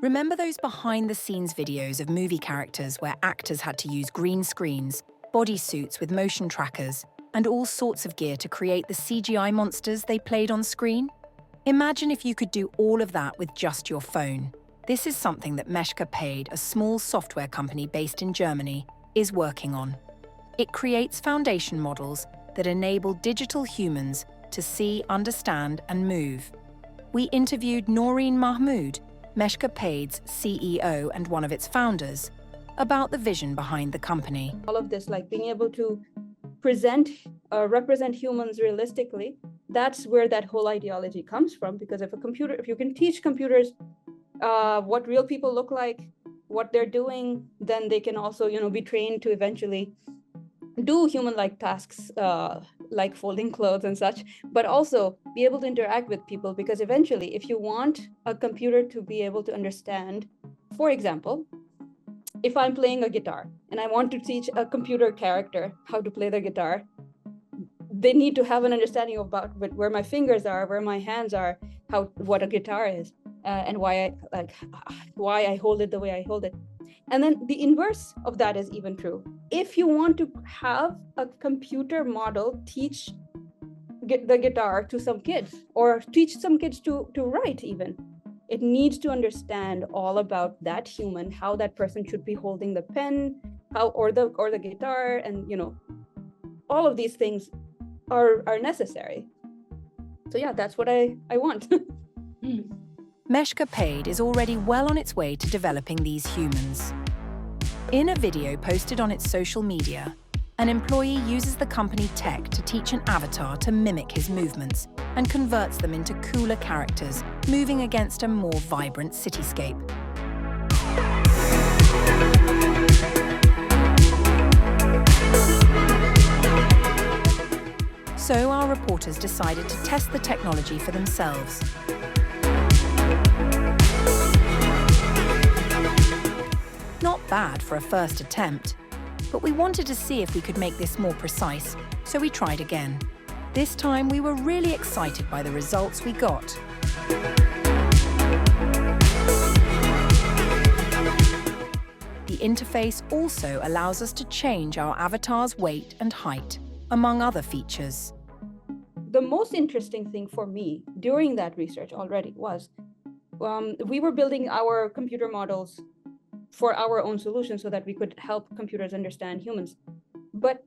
Remember those behind-the-scenes videos of movie characters where actors had to use green screens, bodysuits with motion trackers, and all sorts of gear to create the CGI monsters they played on screen? Imagine if you could do all of that with just your phone. This is something that Meshcapade, a small software company based in Germany, is working on. It creates foundation models that enable digital humans to see, understand, and move. We interviewed Naureen Mahmood, Meshcapade's CEO and one of its founders, about the vision behind the company. All of this, like being able to represent humans realistically, that's where that whole ideology comes from. Because if you can teach computers what real people look like, what they're doing, then they can also, be trained to eventually do human-like tasks, like folding clothes and such, but also be able to interact with people. Because eventually, if you want a computer to be able to understand, for example, if I'm playing a guitar and I want to teach a computer character how to play the guitar, they need to have an understanding about where my fingers are, where my hands are, what a guitar is, and why I hold it the way I hold it. And then the inverse of that is even true. If you want to have a computer model teach the guitar to some kids, or teach some kids to write even, it needs to understand all about that human, how that person should be holding the pen, or the guitar, and all of these things are necessary. So yeah, that's what I want. Meshcapade is already well on its way to developing these humans. In a video posted on its social media, an employee uses the company tech to teach an avatar to mimic his movements and converts them into cooler characters, moving against a more vibrant cityscape. So our reporters decided to test the technology for themselves. Not bad for a first attempt, but we wanted to see if we could make this more precise, so we tried again. This time we were really excited by the results we got. The interface also allows us to change our avatar's weight and height, among other features. The most interesting thing for me during that research already was we were building our computer models for our own solutions so that we could help computers understand humans. But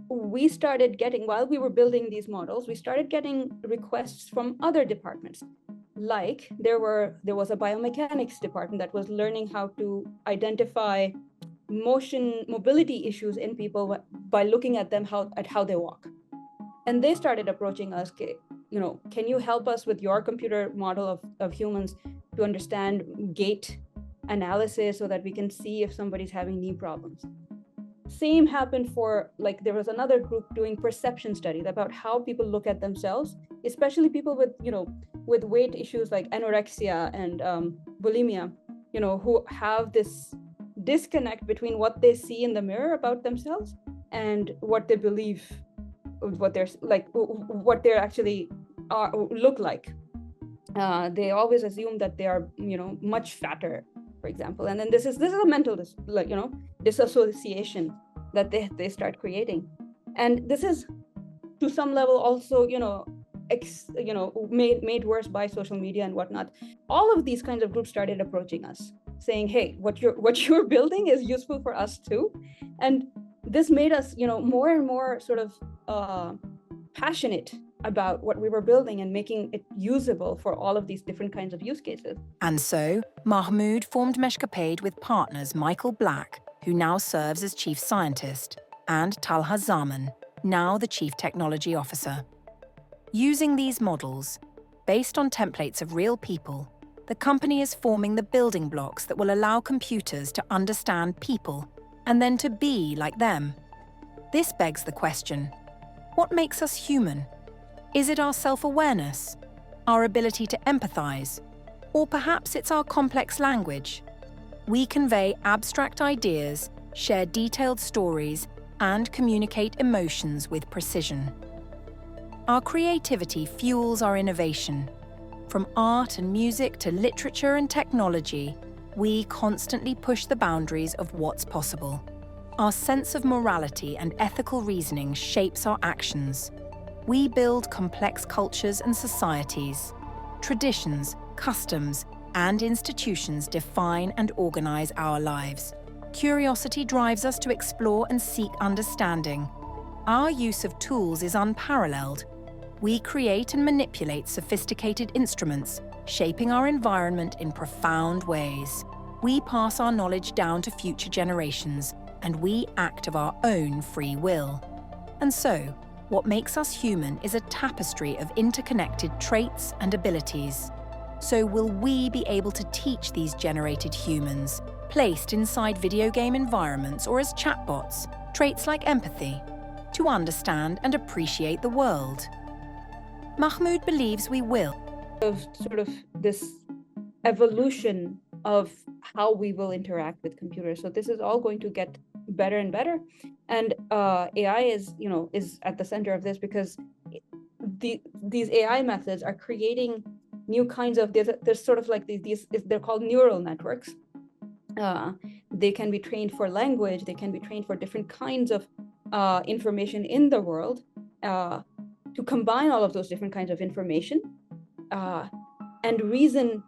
we started getting, while we were building these models, we started getting requests from other departments. Like there was a biomechanics department that was learning how to identify mobility issues in people by looking at them, how they walk. And they started approaching us, can you help us with your computer model of humans to understand gait analysis so that we can see if somebody's having knee problems. Same happened for, there was another group doing perception studies about how people look at themselves, especially people with weight issues like anorexia and bulimia, who have this disconnect between what they see in the mirror about themselves and what they believe, what they're actually look like. They always assume that they are, much fatter, for example. And then this is a mental, disassociation that they start creating. And this is to some level also, made worse by social media and whatnot. All of these kinds of groups started approaching us saying, hey, what you're building is useful for us too. And this made us, more and more sort of passionate about what we were building and making it usable for all of these different kinds of use cases. And so, Mahmood formed Meshcapade with partners Michael Black, who now serves as chief scientist, and Talha Zaman, now the chief technology officer. Using these models, based on templates of real people, the company is forming the building blocks that will allow computers to understand people and then to be like them. This begs the question, what makes us human? Is it our self-awareness, our ability to empathize, or perhaps it's our complex language? We convey abstract ideas, share detailed stories, and communicate emotions with precision. Our creativity fuels our innovation. From art and music to literature and technology, we constantly push the boundaries of what's possible. Our sense of morality and ethical reasoning shapes our actions. We build complex cultures and societies. Traditions, customs, and institutions define and organize our lives. Curiosity drives us to explore and seek understanding. Our use of tools is unparalleled. We create and manipulate sophisticated instruments, shaping our environment in profound ways. We pass our knowledge down to future generations, and we act of our own free will. And so, what makes us human is a tapestry of interconnected traits and abilities. So will we be able to teach these generated humans, placed inside video game environments or as chatbots, traits like empathy, to understand and appreciate the world? Mahmood believes we will. Of sort of this evolution of how we will interact with computers. So this is all going to get better and better. And AI is at the center of this, because these AI methods are creating new kinds of, there's sort of like these they're called neural networks. They can be trained for language, they can be trained for different kinds of information in the world, to combine all of those different kinds of information and reason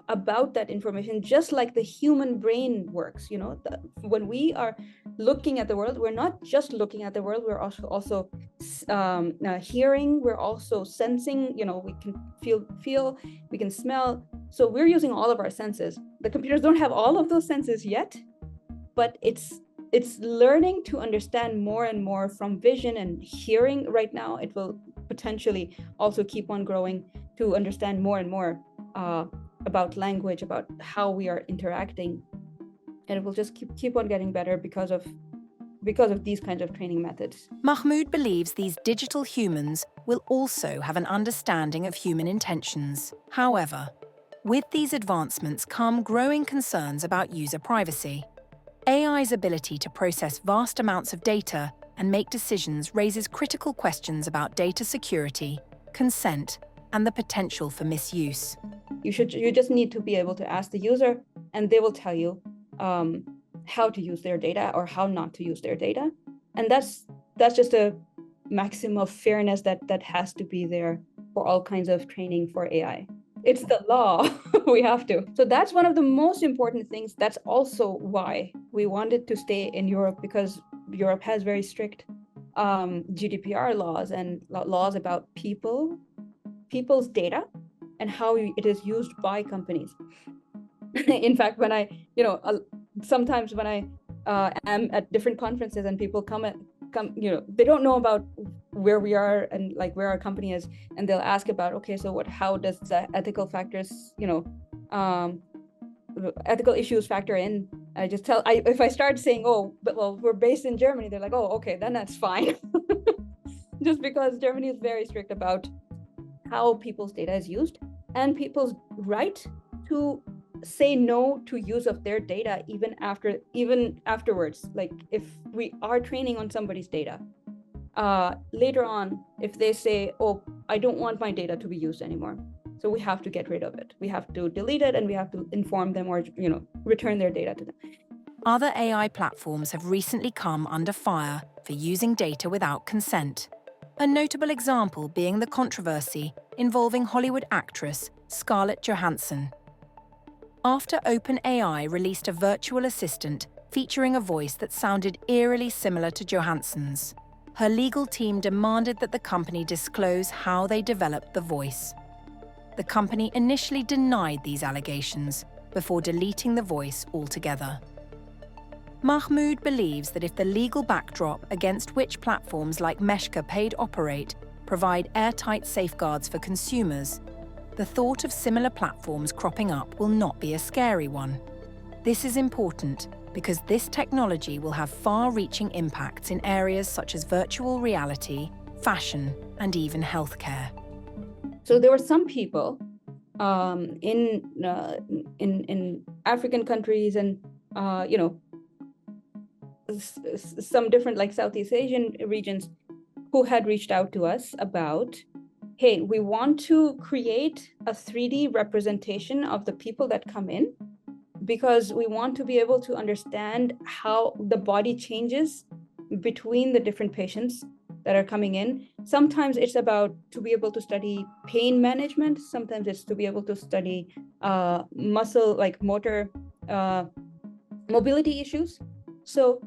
about that information, just like the human brain works. When we are looking at the world, we're not just looking at the world, we're also hearing, we're also sensing. We can feel, we can smell. So we're using all of our senses. The computers don't have all of those senses yet, but it's learning to understand more and more from vision and hearing. Right now, it will potentially also keep on growing to understand more and more about language, about how we are interacting, and it will just keep on getting better because of these kinds of training methods. Mahmood believes these digital humans will also have an understanding of human intentions. However, with these advancements come growing concerns about user privacy. AI's ability to process vast amounts of data and make decisions raises critical questions about data security, consent, and the potential for misuse. You just need to be able to ask the user, and they will tell you how to use their data or how not to use their data. And that's just a maximum of fairness that has to be there for all kinds of training for AI. It's the law. We have to. So that's one of the most important things. That's also why we wanted to stay in Europe, because Europe has very strict GDPR laws and laws about people's data and how it is used by companies. In fact, when I, sometimes when I am at different conferences and people come, they don't know about where we are and like where our company is, and they'll ask about, okay, so how does the ethical factors, ethical issues factor in? I just if I start saying, we're based in Germany, they're like, oh, okay, then that's fine. Just because Germany is very strict about how people's data is used and people's right to say no to use of their data even afterwards. Like if we are training on somebody's data, later on, if they say, oh, I don't want my data to be used anymore, so we have to get rid of it. We have to delete it, and we have to inform them or return their data to them. Other AI platforms have recently come under fire for using data without consent. A notable example being the controversy involving Hollywood actress Scarlett Johansson. After OpenAI released a virtual assistant featuring a voice that sounded eerily similar to Johansson's, her legal team demanded that the company disclose how they developed the voice. The company initially denied these allegations before deleting the voice altogether. Mahmood believes that if the legal backdrop against which platforms like Meshcapade operate provide airtight safeguards for consumers, the thought of similar platforms cropping up will not be a scary one. This is important because this technology will have far-reaching impacts in areas such as virtual reality, fashion, and even healthcare. So there were some people in African countries and some different like Southeast Asian regions who had reached out to us about hey, we want to create a 3D representation of the people that come in, because we want to be able to understand how the body changes between the different patients that are coming in. Sometimes it's about to be able to study pain management. Sometimes it's to be able to study muscle, like motor mobility issues. So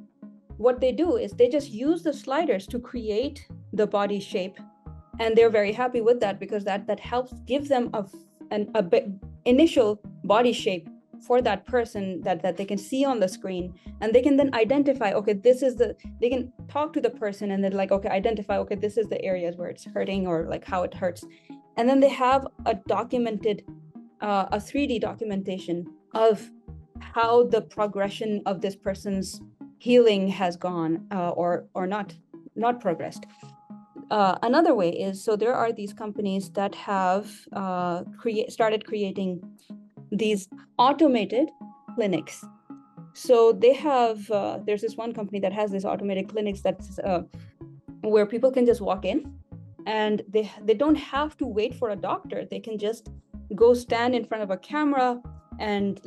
what they do is they just use the sliders to create the body shape. And they're very happy with that, because that helps give them a initial body shape for that person that they can see on the screen, and they can then identify, okay, they can talk to the person and then like, okay, identify, okay, this is the areas where it's hurting or like how it hurts. And then they have a documented, a 3D documentation of how the progression of this person's healing has gone or not progressed. Another way is, so there are these companies that have started creating these automated clinics. So they have, there's this one company that has this automated clinics that's where people can just walk in, and they don't have to wait for a doctor. They can just go stand in front of a camera, and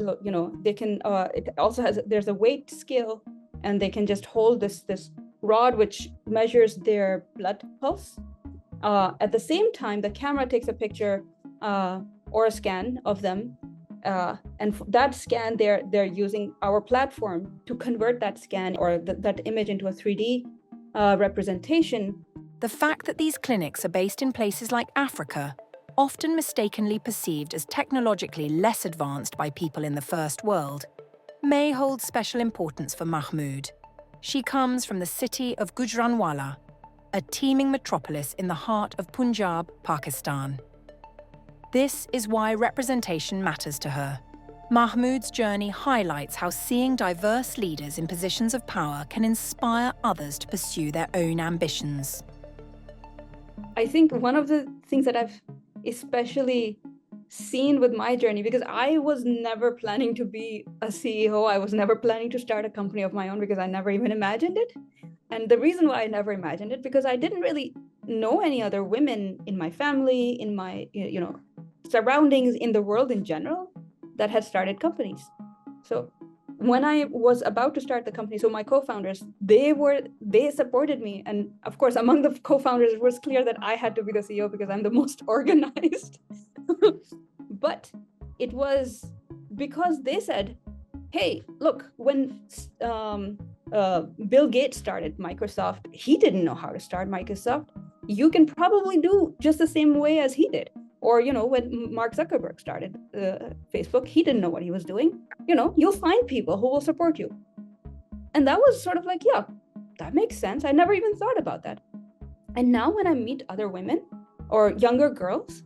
they can. It also has, there's a weight scale, and they can just hold this rod which measures their blood pulse. At the same time, the camera takes a picture or a scan of them. And that scan, they're using our platform to convert that scan or that image into a 3D representation. The fact that these clinics are based in places like Africa, often mistakenly perceived as technologically less advanced by people in the first world, may hold special importance for Mahmood. She comes from the city of Gujranwala, a teeming metropolis in the heart of Punjab, Pakistan. This is why representation matters to her. Mahmood's journey highlights how seeing diverse leaders in positions of power can inspire others to pursue their own ambitions. I think one of the things that I've especially seen with my journey, because I was never planning to be a CEO, I was never planning to start a company of my own, because I never even imagined it. And the reason why I never imagined it, because I didn't really know any other women in my family, in my surroundings, in the world in general, that had started companies. So when I was about to start the company, so my co-founders, they supported me. And of course, among the co-founders, it was clear that I had to be the CEO because I'm the most organized. But it was because they said, hey, look, when Bill Gates started Microsoft, he didn't know how to start Microsoft. You can probably do just the same way as he did. Or, when Mark Zuckerberg started Facebook, he didn't know what he was doing. You'll find people who will support you. And that was sort of like, yeah, that makes sense. I never even thought about that. And now when I meet other women or younger girls,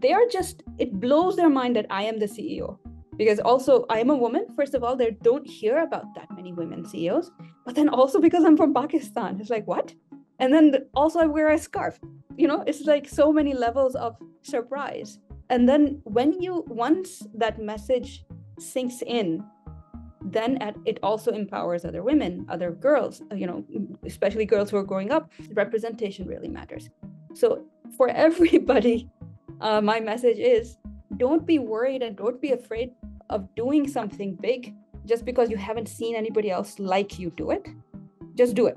it blows their mind that I am the CEO. Because also I am a woman, first of all, they don't hear about that many women CEOs, but then also because I'm from Pakistan, it's like, what? And then also I wear a scarf. It's like so many levels of surprise. And then once that message sinks in, then it also empowers other women, other girls, especially girls who are growing up. Representation really matters. So for everybody, my message is, don't be worried and don't be afraid of doing something big just because you haven't seen anybody else like you do it. Just do it.